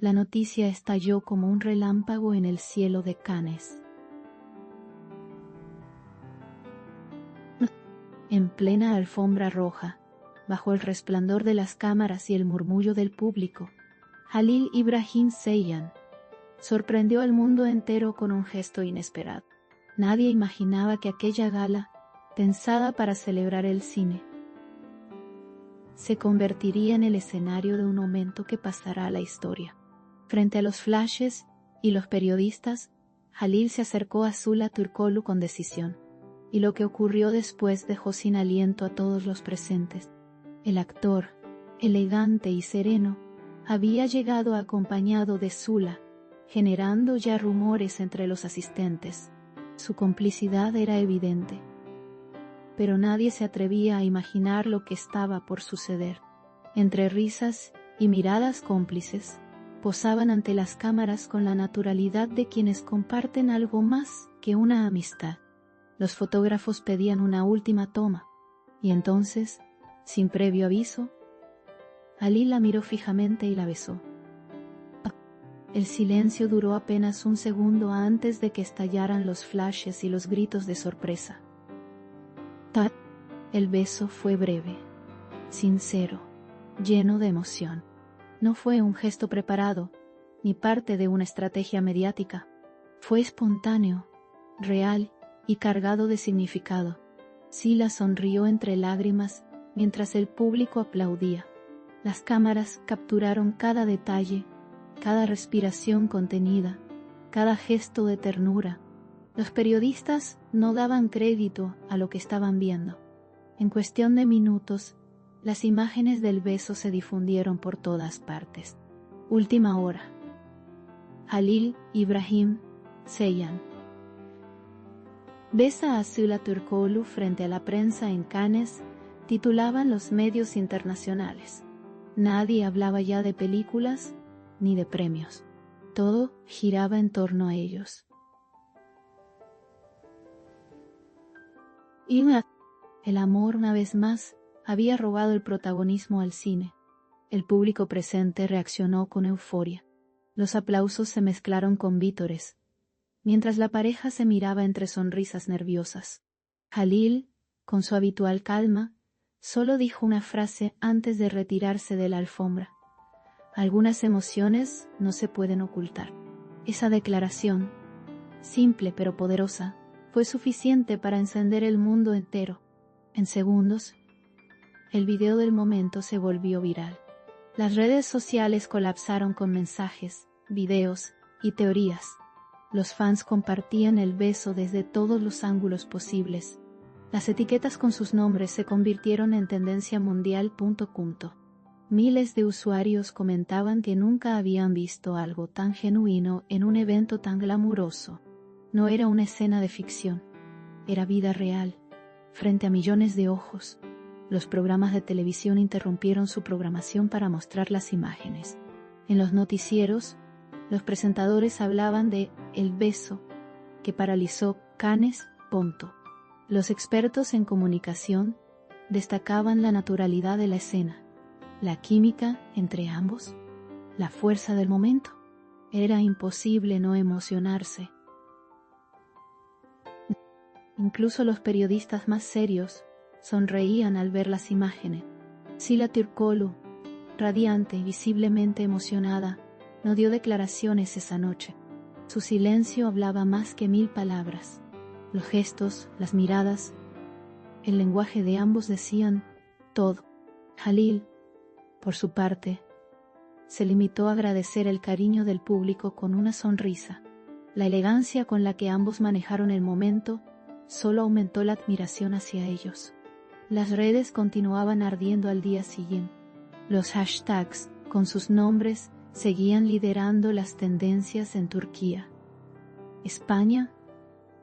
La noticia estalló como un relámpago en el cielo de Cannes. En plena alfombra roja, bajo el resplandor de las cámaras y el murmullo del público, Halil Ibrahim Ceyhan sorprendió al mundo entero con un gesto inesperado. Nadie imaginaba que aquella gala, pensada para celebrar el cine, se convertiría en el escenario de un momento que pasará a la historia. Frente a los flashes y los periodistas, Halil se acercó a Zula Türkoğlu con decisión, y lo que ocurrió después dejó sin aliento a todos los presentes. El actor, elegante y sereno, había llegado acompañado de Zula, generando ya rumores entre los asistentes. Su complicidad era evidente, pero nadie se atrevía a imaginar lo que estaba por suceder. Entre risas y miradas cómplices, posaban ante las cámaras con la naturalidad de quienes comparten algo más que una amistad. Los fotógrafos pedían una última toma, y entonces, sin previo aviso, Halil la miró fijamente y la besó. El silencio duró apenas un segundo antes de que estallaran los flashes y los gritos de sorpresa. El beso fue breve, sincero, lleno de emoción. No fue un gesto preparado, ni parte de una estrategia mediática. Fue espontáneo, real y cargado de significado. Sila sonrió entre lágrimas mientras el público aplaudía. Las cámaras capturaron cada detalle, cada respiración contenida, cada gesto de ternura. Los periodistas no daban crédito a lo que estaban viendo. En cuestión de minutos, las imágenes del beso se difundieron por todas partes. Última hora. Halil Ibrahim Ceyhan besa a Zula Türkoğlu frente a la prensa en Cannes, titulaban los medios internacionales. Nadie hablaba ya de películas ni de premios. Todo giraba en torno a ellos. Y el amor, una vez más, había robado el protagonismo al cine. El público presente reaccionó con euforia. Los aplausos se mezclaron con vítores, mientras la pareja se miraba entre sonrisas nerviosas. Halil, con su habitual calma, solo dijo una frase antes de retirarse de la alfombra. Algunas emociones no se pueden ocultar. Esa declaración, simple pero poderosa, fue suficiente para encender el mundo entero. En segundos, el video del momento se volvió viral. Las redes sociales colapsaron con mensajes, videos y teorías. Los fans compartían el beso desde todos los ángulos posibles. Las etiquetas con sus nombres se convirtieron en tendencia mundial. Miles de usuarios comentaban que nunca habían visto algo tan genuino en un evento tan glamuroso. No era una escena de ficción, era vida real, frente a millones de ojos. Los programas de televisión interrumpieron su programación para mostrar las imágenes. En los noticieros, los presentadores hablaban de "el beso" que paralizó Cannes. Los expertos en comunicación destacaban la naturalidad de la escena, la química entre ambos, la fuerza del momento. Era imposible no emocionarse. Incluso los periodistas más serios sonreían al ver las imágenes. Zula Türkoğlu, radiante y visiblemente emocionada, no dio declaraciones esa noche. Su silencio hablaba más que 1000 palabras. Los gestos, las miradas, el lenguaje de ambos decían todo. Halil, por su parte, se limitó a agradecer el cariño del público con una sonrisa. La elegancia con la que ambos manejaron el momento solo aumentó la admiración hacia ellos. Las redes continuaban ardiendo al día siguiente. Los hashtags con sus nombres seguían liderando las tendencias en Turquía, España,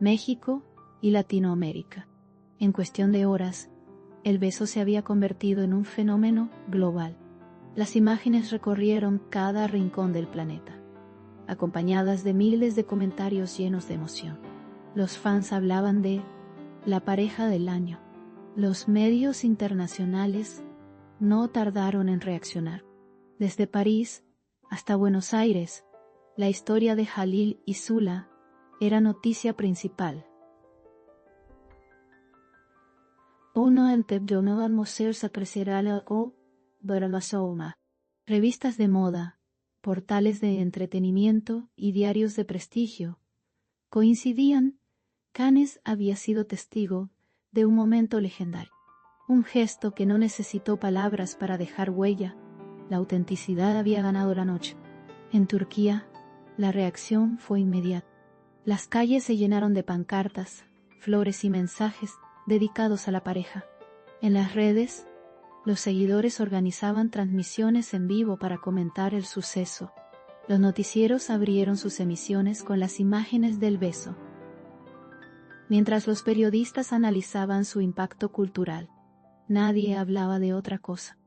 México y Latinoamérica. En cuestión de horas, el beso se había convertido en un fenómeno global. Las imágenes recorrieron cada rincón del planeta, acompañadas de miles de comentarios llenos de emoción. Los fans hablaban de la pareja del año. Los medios internacionales no tardaron en reaccionar. Desde París, Hasta Buenos Aires, la historia de Jalil y Zula era noticia principal. Uno en Tebjonovan Museo Sacrecerala o Baralasoma. Revistas de moda, portales de entretenimiento y diarios de prestigio coincidían. Cannes había sido testigo de un momento legendario. Un gesto que no necesitó palabras para dejar huella. La autenticidad había ganado la noche. En Turquía, la reacción fue inmediata. Las calles se llenaron de pancartas, flores y mensajes dedicados a la pareja. En las redes, los seguidores organizaban transmisiones en vivo para comentar el suceso. Los noticieros abrieron sus emisiones con las imágenes del beso, mientras los periodistas analizaban su impacto cultural. Nadie hablaba de otra cosa.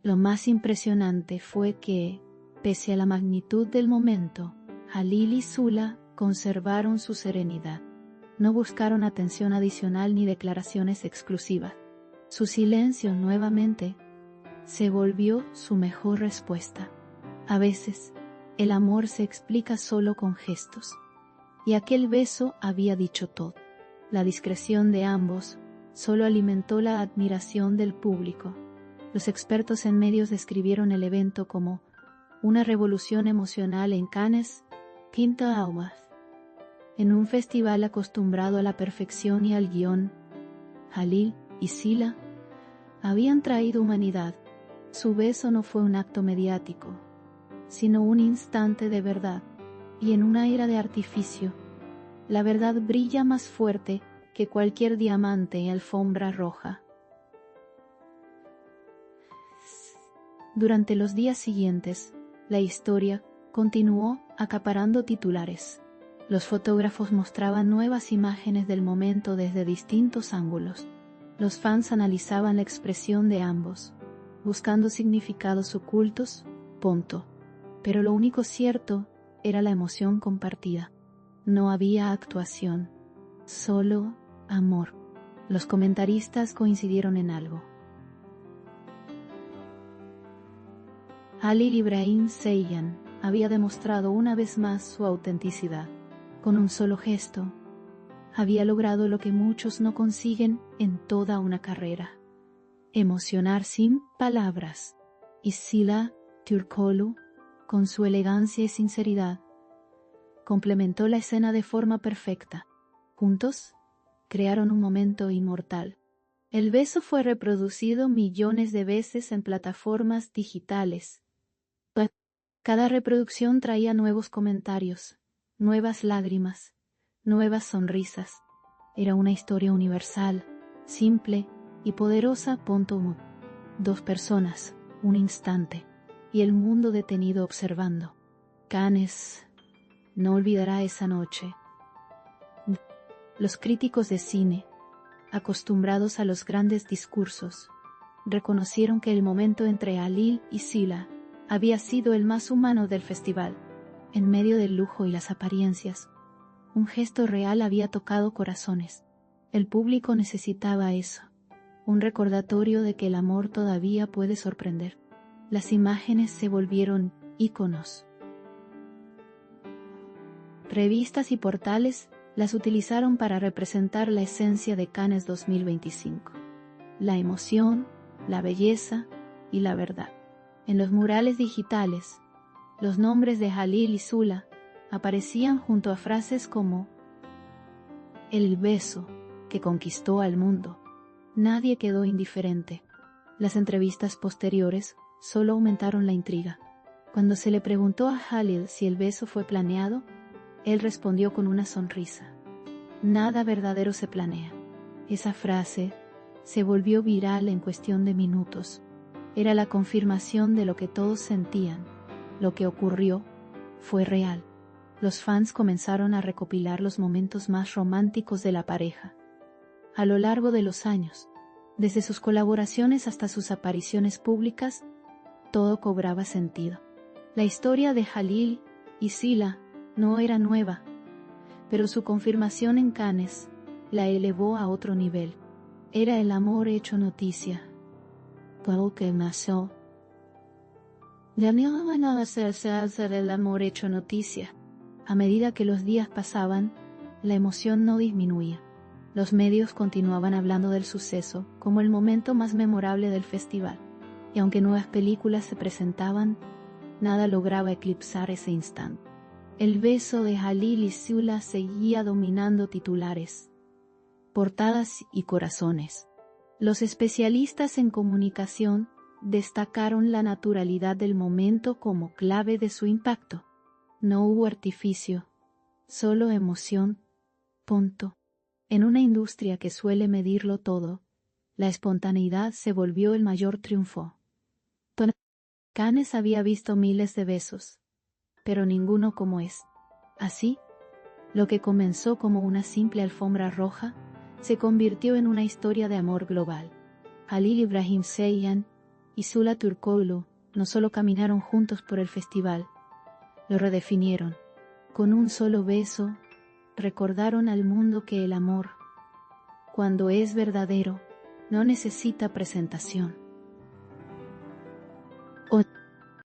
Lo más impresionante fue que, pese a la magnitud del momento, Jalil y Zula conservaron su serenidad. No buscaron atención adicional ni declaraciones exclusivas. Su silencio nuevamente se volvió su mejor respuesta. A veces, el amor se explica solo con gestos. Y aquel beso había dicho todo. La discreción de ambos solo alimentó la admiración del público. Los expertos en medios describieron el evento como una revolución emocional en Cannes, Quinta Aumaz. En un festival acostumbrado a la perfección y al guión, Jalil y Zula habían traído humanidad. Su beso no fue un acto mediático, sino un instante de verdad. Y en una era de artificio, la verdad brilla más fuerte que cualquier diamante y alfombra roja. Durante los días siguientes, la historia continuó acaparando titulares. Los fotógrafos mostraban nuevas imágenes del momento desde distintos ángulos. Los fans analizaban la expresión de ambos, buscando significados ocultos, Pero lo único cierto era la emoción compartida. No había actuación, solo amor. Los comentaristas coincidieron en algo. Halil Ibrahim Ceylan había demostrado una vez más su autenticidad. Con un solo gesto, había logrado lo que muchos no consiguen en toda una carrera: emocionar sin palabras. Y Zula Türkoğlu, con su elegancia y sinceridad, complementó la escena de forma perfecta. Juntos, crearon un momento inmortal. El beso fue reproducido millones de veces en plataformas digitales. Cada reproducción traía nuevos comentarios, nuevas lágrimas, nuevas sonrisas. Era una historia universal, simple y poderosa. Dos personas, un instante, y el mundo detenido observando. Cannes no olvidará esa noche. Los críticos de cine, acostumbrados a los grandes discursos, reconocieron que el momento entre Halil y Zula había sido el más humano del festival. En medio del lujo y las apariencias, un gesto real había tocado corazones. El público necesitaba eso, un recordatorio de que el amor todavía puede sorprender. Las imágenes se volvieron íconos. Revistas y portales las utilizaron para representar la esencia de Cannes 2025. La emoción, la belleza y la verdad. En los murales digitales, los nombres de Jalil y Zula aparecían junto a frases como el beso que conquistó al mundo. Nadie quedó indiferente. Las entrevistas posteriores solo aumentaron la intriga. Cuando se le preguntó a Jalil si el beso fue planeado, él respondió con una sonrisa: nada verdadero se planea. Esa frase se volvió viral en cuestión de minutos. Era la confirmación de lo que todos sentían. Lo que ocurrió fue real. Los fans comenzaron a recopilar los momentos más románticos de la pareja. A lo largo de los años, desde sus colaboraciones hasta sus apariciones públicas, todo cobraba sentido. La historia de Jalil y Zula no era nueva, pero su confirmación en Cannes la elevó a otro nivel. Era el amor hecho noticia. Todo que nació Ya no van a hacerse del amor hecho noticia. A medida que los días pasaban, la emoción no disminuía. Los medios continuaban hablando del suceso como el momento más memorable del festival, y aunque nuevas películas se presentaban, nada lograba eclipsar ese instante. El beso de Jalil y Sula seguía dominando titulares, portadas y corazones. Los especialistas en comunicación destacaron la naturalidad del momento como clave de su impacto. No hubo artificio, solo emoción. Punto. En una industria que suele medirlo todo, la espontaneidad se volvió el mayor triunfo. Cannes había visto miles de besos, pero ninguno como es. Así, lo que comenzó como una simple alfombra roja, se convirtió en una historia de amor global. Halil Ibrahimseyan y Sula Turkoglu no solo caminaron juntos por el festival, lo redefinieron. Con un solo beso, recordaron al mundo que el amor, cuando es verdadero, no necesita presentación.